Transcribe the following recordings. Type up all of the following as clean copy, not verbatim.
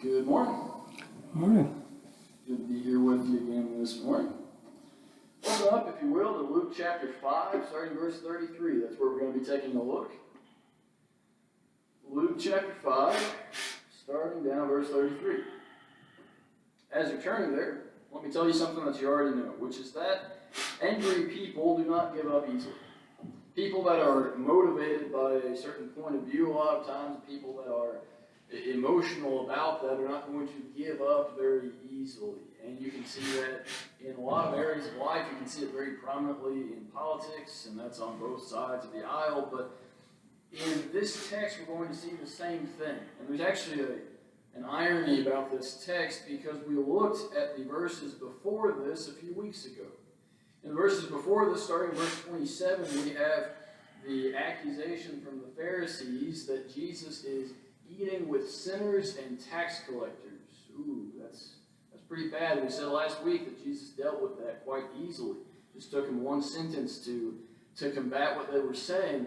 Good morning. Morning. Good to be here with you again this morning. Open up, if you will, to Luke chapter 5, starting verse 33. That's where we're going to be taking a look. Luke chapter 5, starting down verse 33. As you're turning there, let me tell you something that you already know, which is that angry people do not give up easily. People that are motivated by a certain point of view, a lot of times, people that are emotional about that are not going to give up very easily. And you can see that in a lot of areas of life. You can see it very prominently in politics, and that's on both sides of the aisle. But in this text, we're going to see the same thing. And there's actually an irony about this text, because we looked at the verses before this a few weeks ago. In the verses before this, starting verse 27, we have the accusation from the Pharisees that Jesus is eating with sinners and tax collectors. Ooh, that's pretty bad. We said last week that Jesus dealt with that quite easily. Just took him one sentence to combat what they were saying.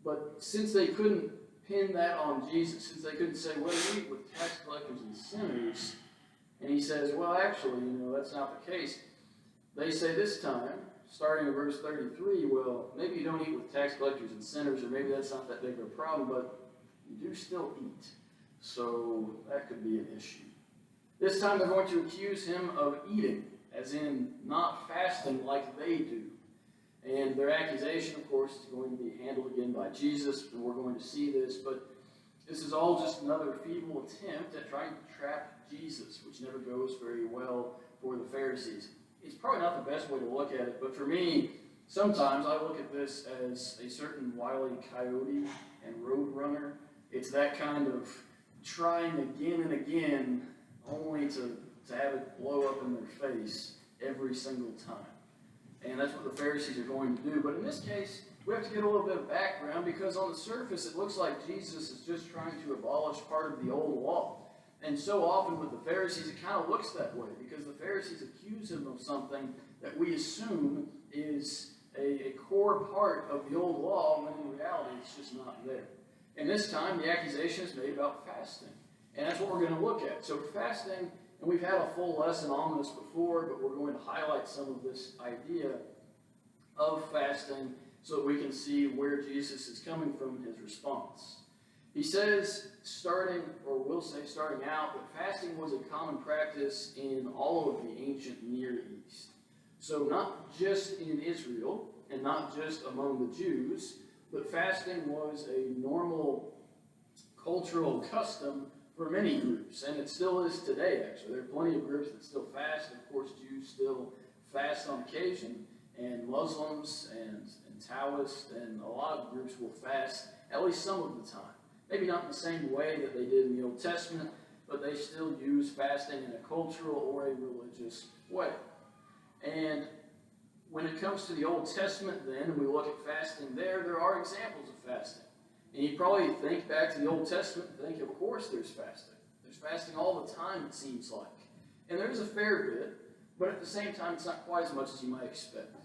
But since they couldn't pin that on Jesus, since they couldn't say, well, you eat with tax collectors and sinners, and he says, well, actually, that's not the case. They say this time, starting in verse 33, well, maybe you don't eat with tax collectors and sinners, or maybe that's not that big of a problem, but you do still eat. So that could be an issue. This time they're going to accuse him of eating, as in not fasting like they do. And their accusation, of course, is going to be handled again by Jesus, and we're going to see this, but this is all just another feeble attempt at trying to trap Jesus, which never goes very well for the Pharisees. It's probably not the best way to look at it, but for me, sometimes I look at this as a certain wily coyote and roadrunner. It's that kind of trying again and again, only to have it blow up in their face every single time. And that's what the Pharisees are going to do. But in this case, we have to get a little bit of background, because on the surface it looks like Jesus is just trying to abolish part of the old law. And so often with the Pharisees, it kind of looks that way, because the Pharisees accuse him of something that we assume is a core part of the old law, when in reality it's just not there. And this time, the accusation is made about fasting. And that's what we're going to look at. So fasting, and we've had a full lesson on this before, but we're going to highlight some of this idea of fasting so that we can see where Jesus is coming from in his response. He says, starting out, that fasting was a common practice in all of the ancient Near East. So not just in Israel, and not just among the Jews, but fasting was a normal cultural custom for many groups, and it still is today, actually. There are plenty of groups that still fast, and of course Jews still fast on occasion, and Muslims and Taoists and a lot of groups will fast at least some of the time. Maybe not in the same way that they did in the Old Testament, but they still use fasting in a cultural or a religious way. And when it comes to the Old Testament, then, and we look at fasting there are examples of fasting. And you probably think back to the Old Testament and think, of course there's fasting. There's fasting all the time, it seems like. And there's a fair bit, but at the same time, it's not quite as much as you might expect.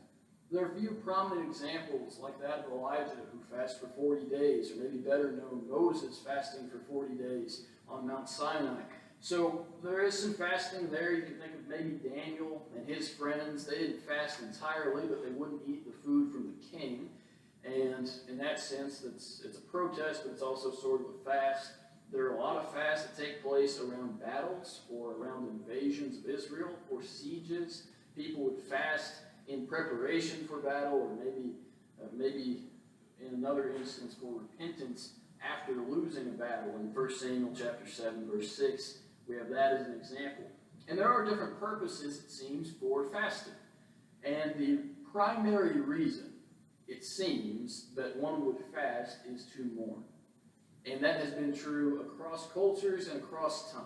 There are a few prominent examples like that of Elijah, who fasted for 40 days, or maybe better known, Moses fasting for 40 days on Mount Sinai. So there is some fasting there. You can think of maybe Daniel and his friends. They didn't fast entirely, but they wouldn't eat the food from the king. And in that sense, it's a protest, but it's also sort of a fast. There are a lot of fasts that take place around battles or around invasions of Israel or sieges. People would fast in preparation for battle, or maybe in another instance for repentance after losing a battle. In 1 Samuel chapter 7, verse 6, we have that as an example. And there are different purposes, it seems, for fasting. And the primary reason, it seems, that one would fast is to mourn. And that has been true across cultures and across time.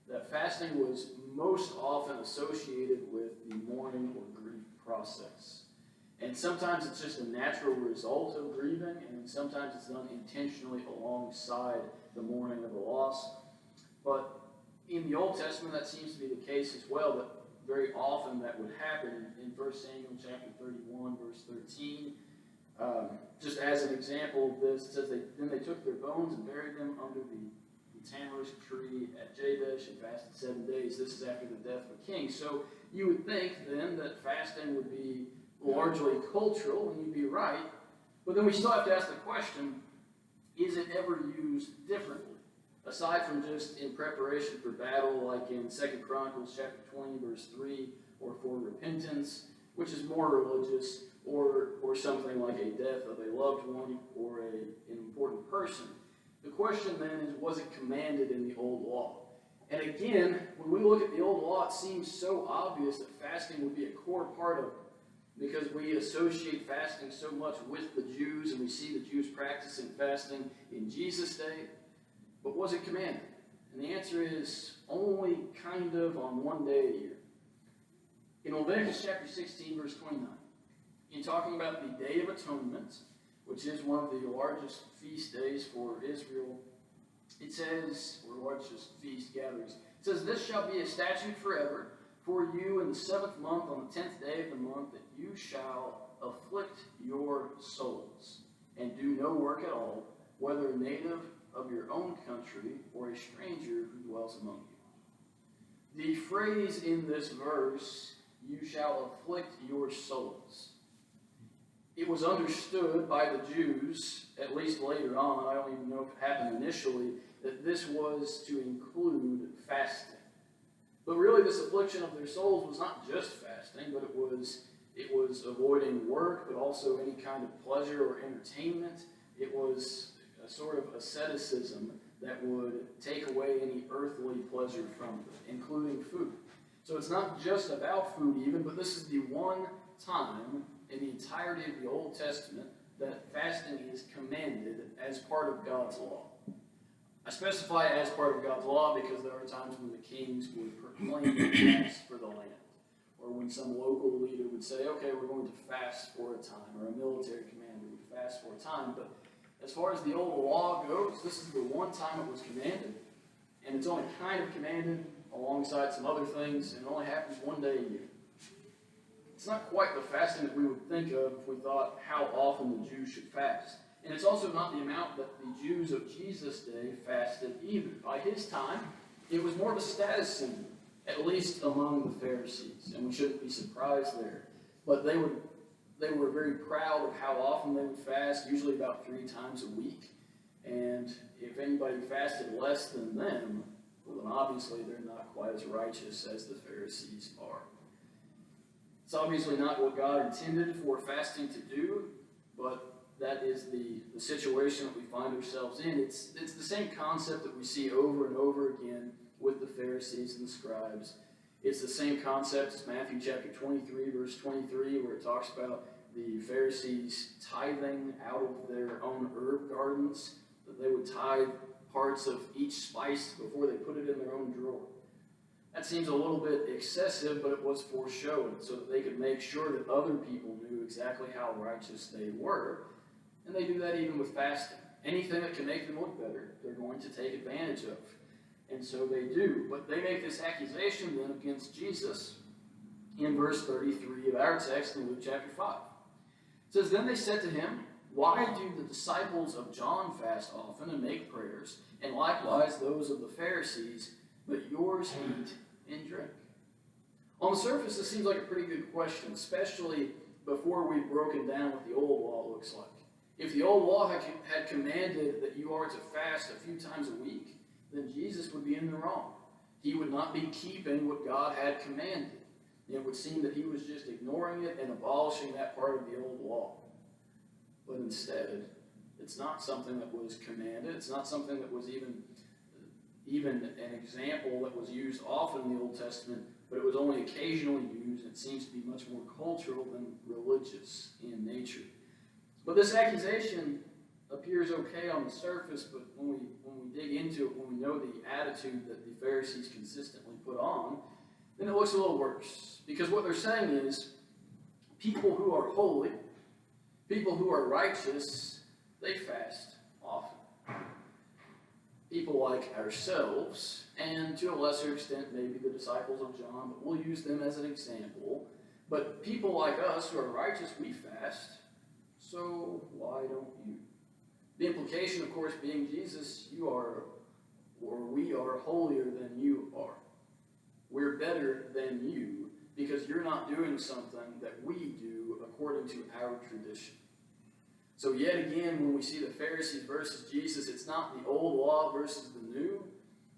That fasting was most often associated with the mourning or grief process. And sometimes it's just a natural result of grieving, and sometimes it's done intentionally alongside the mourning of a loss. But in the Old Testament, that seems to be the case as well, but very often that would happen. In 1 Samuel chapter 31, verse 13, just as an example of this, it says, Then they took their bones and buried them under the tamarisk tree at Jabesh Revelation, fasted 7 days. This is after the death of a king. So you would think then that fasting would be largely cultural, and you'd be right. But then we still have to ask the question, is it ever used differently? Aside from just in preparation for battle, like in 2 Chronicles chapter 20, verse 3, or for repentance, which is more religious, or something like a death of a loved one or an important person. The question then is, was it commanded in the Old Law? And again, when we look at the Old Law, it seems so obvious that fasting would be a core part of it, because we associate fasting so much with the Jews, and we see the Jews practicing fasting in Jesus' day. But was it commanded? And the answer is only kind of on one day a year. In Leviticus chapter 16, verse 29, in talking about the Day of Atonement, which is one of the largest feast days for Israel, it says, or largest feast gatherings, it says, "This shall be a statute forever for you in the 7th month on the 10th day of the month, that you shall afflict your souls, and do no work at all, whether a native of your own country or a stranger who dwells among you." The phrase in this verse, "you shall afflict your souls," it was understood by the Jews, at least later on, I don't even know if it happened initially, that this was to include fasting. But really, this affliction of their souls was not just fasting, but it was avoiding work, but also any kind of pleasure or entertainment. It was a sort of asceticism that would take away any earthly pleasure from them, including food. So it's not just about food even, but this is the one time in the entirety of the Old Testament that fasting is commanded as part of God's law. I specify as part of God's law because there are times when the kings would proclaim a fast for the land, or when some local leader would say, okay, we're going to fast for a time, or a military commander would fast for a time. But as far as the old law goes, this is the one time it was commanded, and it's only kind of commanded alongside some other things, and it only happens one day a year. It's not quite the fasting that we would think of if we thought how often the Jews should fast. And it's also not the amount that the Jews of Jesus' day fasted either. By his time, it was more of a status symbol, at least among the Pharisees, and we shouldn't be surprised there. But they were very proud of how often they would fast, usually about 3 times a week. And if anybody fasted less than them, well, then obviously they're not quite as righteous as the Pharisees are. It's obviously not what God intended for fasting to do, but that is the situation that we find ourselves in. It's the same concept that we see over and over again with the Pharisees and the scribes. It's the same concept as Matthew chapter 23, verse 23, where it talks about the Pharisees tithing out of their own herb gardens, that they would tithe parts of each spice before they put it in their own drawer. That seems a little bit excessive, but it was for show, so that they could make sure that other people knew exactly how righteous they were. And they do that even with fasting. Anything that can make them look better, they're going to take advantage of. And so they do. But they make this accusation then against Jesus in verse 33 of our text in Luke chapter 5. It says, "Then they said to him, 'Why do the disciples of John fast often and make prayers, and likewise those of the Pharisees, but yours eat and drink?'" On the surface, this seems like a pretty good question, especially before we've broken down what the old law looks like. If the old law had commanded that you are to fast a few times a week, then Jesus would be in the wrong. He would not be keeping what God had commanded. It would seem that he was just ignoring it and abolishing that part of the old law. But instead, it's not something that was commanded. It's not something that was even an example that was used often in the Old Testament, but it was only occasionally used. It seems to be much more cultural than religious in nature. But this accusation appears okay on the surface, but when we dig into it, when we know the attitude that the Pharisees consistently put on, then it looks a little worse. Because what they're saying is, people who are holy, people who are righteous, they fast often. People like ourselves, and to a lesser extent maybe the disciples of John, but we'll use them as an example. But people like us who are righteous, we fast. So why don't you? The implication, of course, being Jesus, you are or we are holier than you are. We're better than you because you're not doing something that we do according to our tradition. So yet again, when we see the Pharisees versus Jesus, it's not the old law versus the new,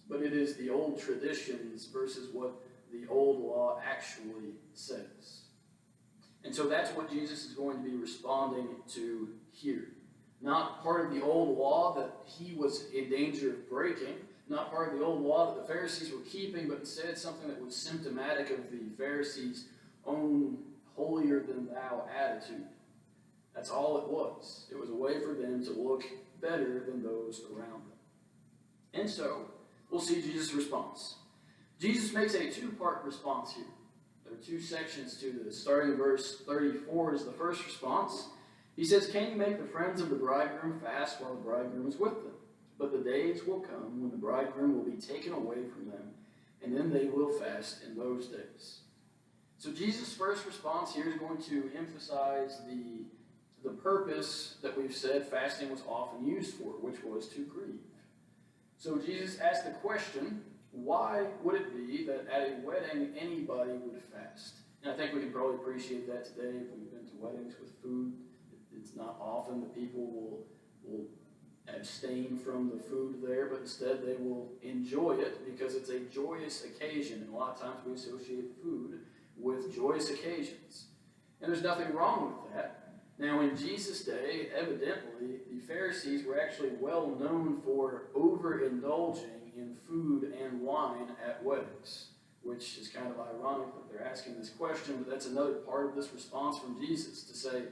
but it is the old traditions versus what the old law actually says. And so that's what Jesus is going to be responding to here. Not part of the old law that he was in danger of breaking, not part of the old law that the Pharisees were keeping, but instead something that was symptomatic of the Pharisees' own holier-than-thou attitude. That's all it was. It was a way for them to look better than those around them. And so, we'll see Jesus' response. Jesus makes a two-part response here. There are two sections to this. Starting in verse 34 is the first response. He says, "Can you make the friends of the bridegroom fast while the bridegroom is with them? But the days will come when the bridegroom will be taken away from them, and then they will fast in those days." So Jesus' first response here is going to emphasize the purpose that we've said fasting was often used for, which was to grieve. So Jesus asked the question, why would it be that at a wedding anybody would fast? And I think we can probably appreciate that today if we've been to weddings with food. It's not often that people will abstain from the food there, but instead they will enjoy it because it's a joyous occasion. And a lot of times we associate food with joyous occasions. And there's nothing wrong with that. Now, in Jesus' day, evidently, the Pharisees were actually well known for overindulging in food and wine at weddings, which is kind of ironic that they're asking this question, but that's another part of this response from Jesus to say,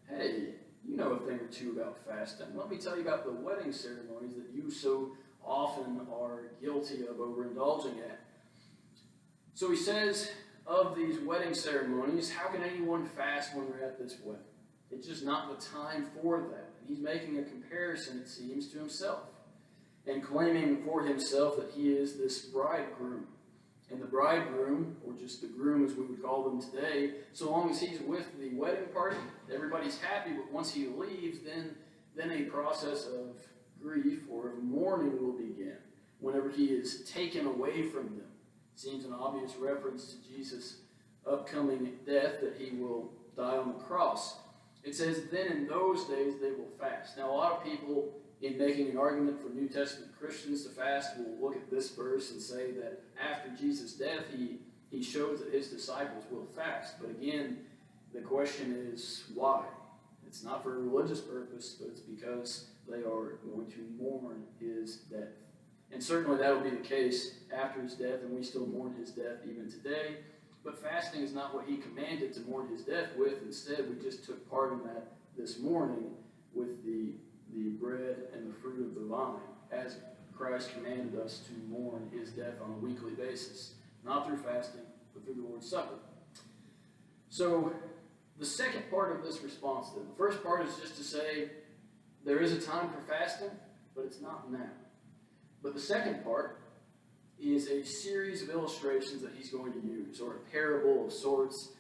hey, you know a thing or two about fasting. Let me tell you about the wedding ceremonies that you so often are guilty of overindulging at. So he says of these wedding ceremonies, how can anyone fast when they're at this wedding? It's just not the time for that. And he's making a comparison, it seems, to himself and claiming for himself that he is this bridegroom. And the bridegroom, or just the groom as we would call them today, so long as he's with the wedding party, everybody's happy, but once he leaves, then a process of grief or of mourning will begin whenever he is taken away from them. Seems an obvious reference to Jesus' upcoming death, that he will die on the cross. It says, then in those days they will fast. Now, a lot of people, in making an argument for New Testament Christians to fast, will look at this verse and say that after Jesus' death, he shows that his disciples will fast. But again, the question is why? It's not for a religious purpose, but it's because they are going to mourn his death. And certainly that will be the case after his death, and we still mourn his death even today. But fasting is not what he commanded to mourn his death with. Instead, we just took part in that this morning with the bread and the fruit of the vine, as Christ commanded us to mourn his death on a weekly basis. Not through fasting, but through the Lord's Supper. So, the second part of this response then. The first part is just to say, there is a time for fasting, but it's not now. But the second part is a series of illustrations that he's going to use, or a parable of sorts.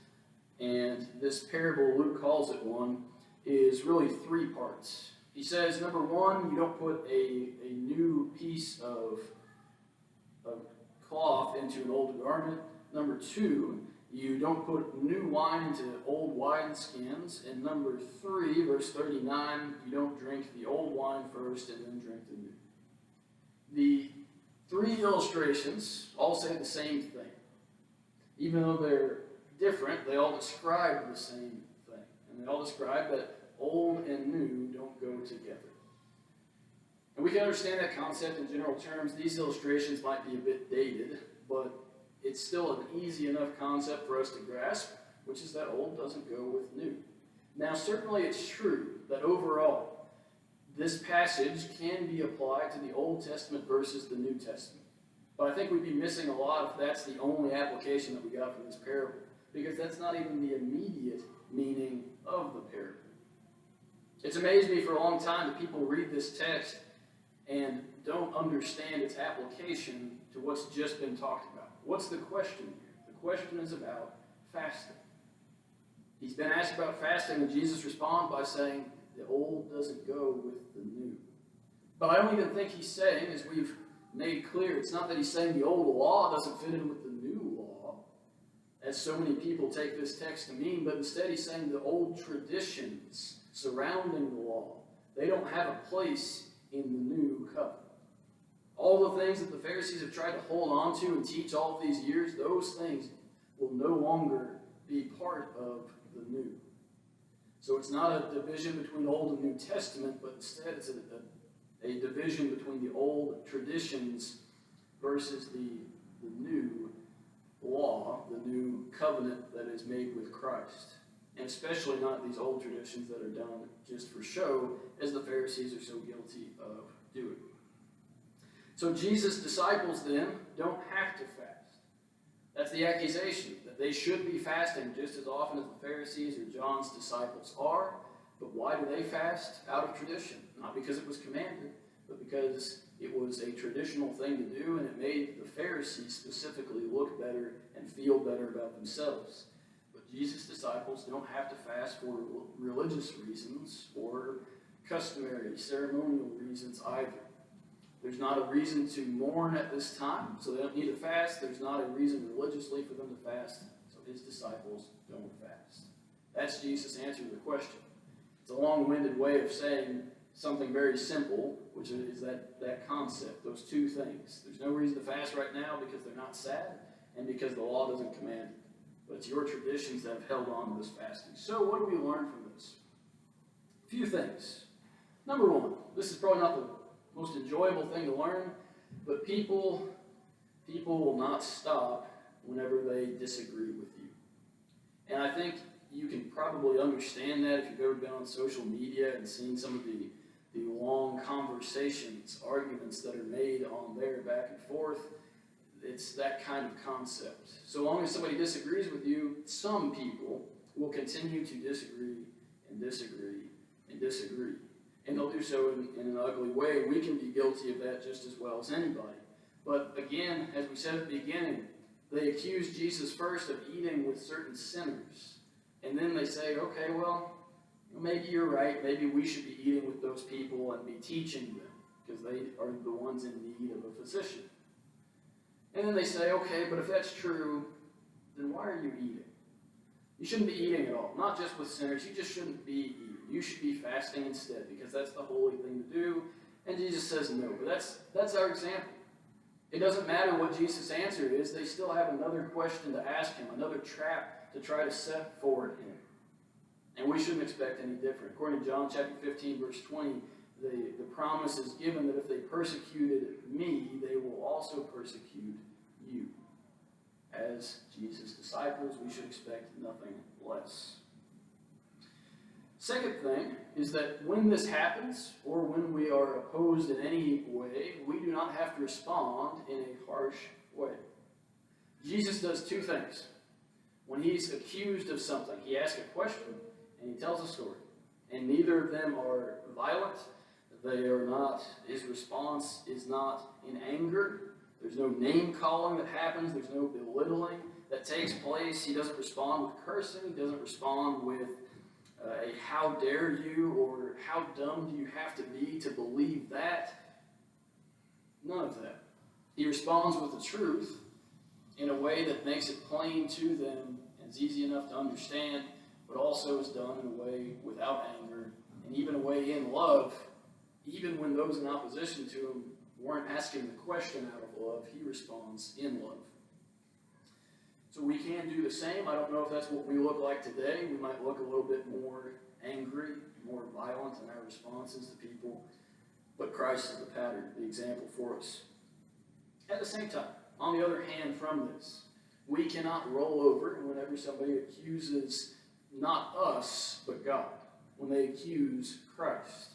And this parable, Luke calls it one, is really three parts. He says, number one, you don't put a new piece of cloth into an old garment. Number two, you don't put new wine into old wineskins. And number three, verse 39, you don't drink the old wine first and then drink the new. The three illustrations all say the same thing. Even though they're different, they all describe the same thing. And they all describe that old and new don't go together. And we can understand that concept in general terms. These illustrations might be a bit dated, but it's still an easy enough concept for us to grasp, which is that old doesn't go with new. Now, certainly it's true that overall, this passage can be applied to the Old Testament versus the New Testament. But I think we'd be missing a lot if that's the only application that we got from this parable, because that's not even the immediate meaning of the parable. It's amazed me for a long time that people read this text and don't understand its application to what's just been talked about. What's the question here? The question is about fasting. He's been asked about fasting, and Jesus responds by saying, the old doesn't go with the new. But I don't even think he's saying, as we've made clear. It's not that he's saying the old law doesn't fit in with the new law, as so many people take this text to mean, but instead he's saying the old traditions surrounding the law, they don't have a place in the new covenant. All the things that the Pharisees have tried to hold on to and teach all of these years, those things will no longer be part of the new. So it's not a division between Old and New Testament, but instead it's a division between the old traditions versus the new law, the new covenant that is made with Christ. And especially not these old traditions that are done just for show, as the Pharisees are so guilty of doing. So Jesus' disciples then don't have to fast. That's the accusation, that they should be fasting just as often as the Pharisees or John's disciples are. But why do they fast? Out of tradition. Not because it was commanded, but because it was a traditional thing to do, and it made the Pharisees specifically look better and feel better about themselves. But Jesus' disciples don't have to fast for religious reasons or customary, ceremonial reasons either. There's not a reason to mourn at this time, so they don't need to fast. There's not a reason religiously for them to fast, so his disciples don't fast. That's Jesus' answer to the question. It's a long-winded way of saying something very simple, which is that concept, those two things. There's no reason to fast right now because they're not sad and because the law doesn't command it. But it's your traditions that have held on to this fasting. So what do we learn from this? A few things. Number one, this is probably not the most enjoyable thing to learn, but people will not stop whenever they disagree with you. And I think you can probably understand that if you've ever been on social media and seen some of the long conversations, arguments that are made on there back and forth. It's that kind of concept. So long as somebody disagrees with you, some people will continue to disagree and disagree and disagree. And they'll do so in an ugly way. We can be guilty of that just as well as anybody. But again, as we said at the beginning, they accuse Jesus first of eating with certain sinners. And then they say, okay, well, maybe you're right. Maybe we should be eating with those people and be teaching them because they are the ones in need of a physician. And then they say, okay, but if that's true, then why are you eating? You shouldn't be eating at all. Not just with sinners. You just shouldn't be eating. You should be fasting instead because that's the holy thing to do. And Jesus says no. But that's our example. It doesn't matter what Jesus' answer is. They still have another question to ask him, another trap to try to set for him. And we shouldn't expect any different. According to John chapter 15, verse 20, the promise is given that if they persecuted me, they will also persecute you. As Jesus' disciples, we should expect nothing less. Second thing is that when this happens, or when we are opposed in any way, we do not have to respond in a harsh way. Jesus does two things. When he's accused of something, he asks a question and he tells a story. And neither of them are violent. They are not, his response is not in anger. There's no name calling that happens. There's no belittling that takes place. He doesn't respond with cursing. He doesn't respond with a how dare you or how dumb do you have to be to believe that. None of that. He responds with the truth in a way that makes it plain to them and is easy enough to understand, but also is done in a way without anger and even a way in love. Even when those in opposition to him weren't asking the question out of love, he responds in love. So we can do the same. I don't know if that's what we look like today. We might look a little bit more angry, more violent in our responses to people. But Christ is the pattern, the example for us. At the same time, on the other hand from this, we cannot roll over whenever somebody accuses not us, but God. When they accuse Christ.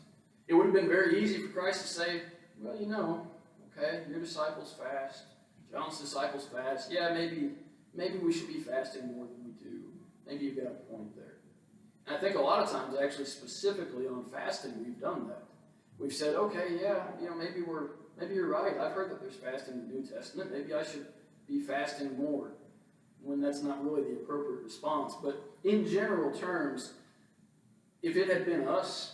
It would have been very easy for Christ to say, well, okay, your disciples fast. John's disciples fast. Yeah, maybe we should be fasting more than we do. Maybe you've got a point there. And I think a lot of times, actually, specifically on fasting, we've done that. We've said, okay, yeah, maybe you're right. I've heard that there's fasting in the New Testament. Maybe I should be fasting more, when that's not really the appropriate response. But in general terms, if it had been us,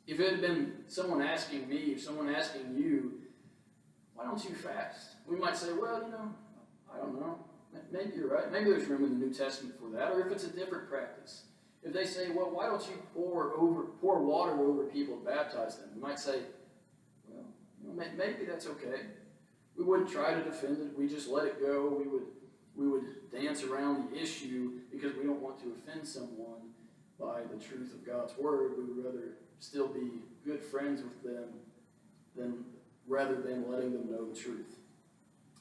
if it had been someone asking me or someone asking you, why don't you fast? We might say, well, I don't know. Maybe you're right. Maybe there's room in the New Testament for that. Or if it's a different practice. If they say, well, why don't you pour water over people and baptize them? We might say, well, maybe that's okay. We wouldn't try to defend it. We just let it go. We would dance around the issue because we don't want to offend someone by the truth of God's word. We would rather still be good friends with them rather than letting them know the truth.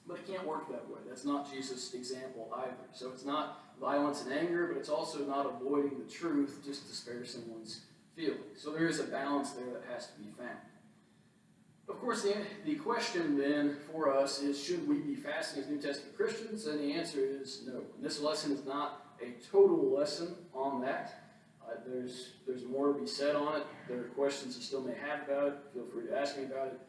But it can't work that way. That's not Jesus' example either. So it's not violence and anger, but it's also not avoiding the truth just to spare someone's feelings. So there is a balance there that has to be found. Of course, the question then for us is, should we be fasting as New Testament Christians? And the answer is no. And this lesson is not a total lesson on that. There's more to be said on it. There are questions you still may have about it. Feel free to ask me about it.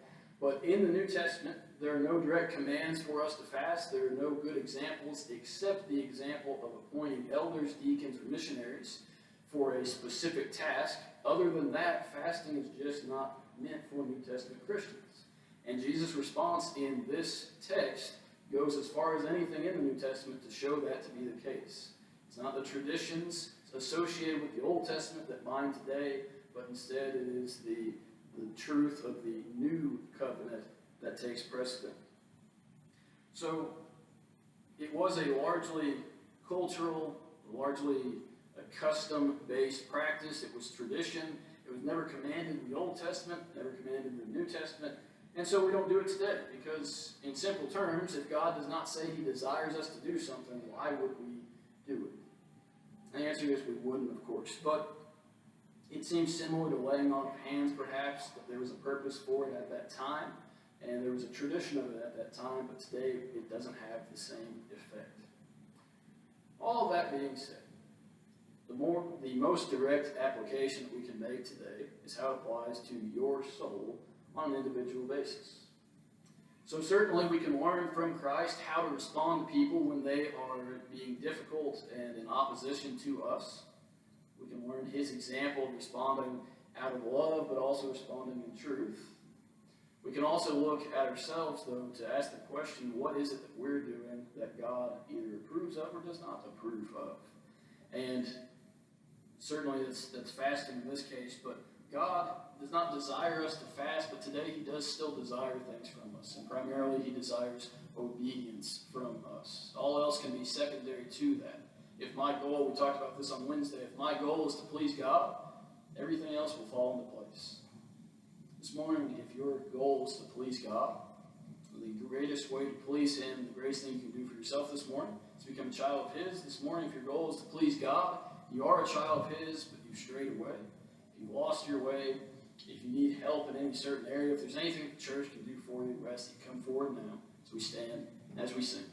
But in the New Testament, there are no direct commands for us to fast. There are no good examples except the example of appointing elders, deacons, or missionaries for a specific task. Other than that, fasting is just not meant for New Testament Christians. And Jesus' response in this text goes as far as anything in the New Testament to show that to be the case. It's not the traditions associated with the Old Testament that bind today, but instead it is the truth of the new covenant that takes precedent. So it was a largely cultural, largely a custom-based practice. It was tradition. It was never commanded in the Old Testament, never commanded in the New Testament. And so we don't do it today because, in simple terms, if God does not say he desires us to do something, why would we do it? And the answer is we wouldn't, of course. But it seems similar to laying on of hands, perhaps, that there was a purpose for it at that time, and there was a tradition of it at that time, but today it doesn't have the same effect. All of that being said, the most direct application that we can make today is how it applies to your soul on an individual basis. So certainly we can learn from Christ how to respond to people when they are being difficult and in opposition to us. We can learn his example of responding out of love, but also responding in truth. We can also look at ourselves, though, to ask the question, what is it that we're doing that God either approves of or does not approve of? And certainly that's fasting in this case, but God does not desire us to fast, but today he does still desire things from us. And primarily he desires obedience from us. All else can be secondary to that. If my goal, we talked about this on Wednesday, if my goal is to please God, everything else will fall into place. This morning, if your goal is to please God, the greatest way to please him, the greatest thing you can do for yourself this morning is to become a child of his. This morning, if your goal is to please God, you are a child of his, but you've strayed away. If you've lost your way, if you need help in any certain area, if there's anything that the church can do for you, we ask that you come forward now as we stand and as we sing.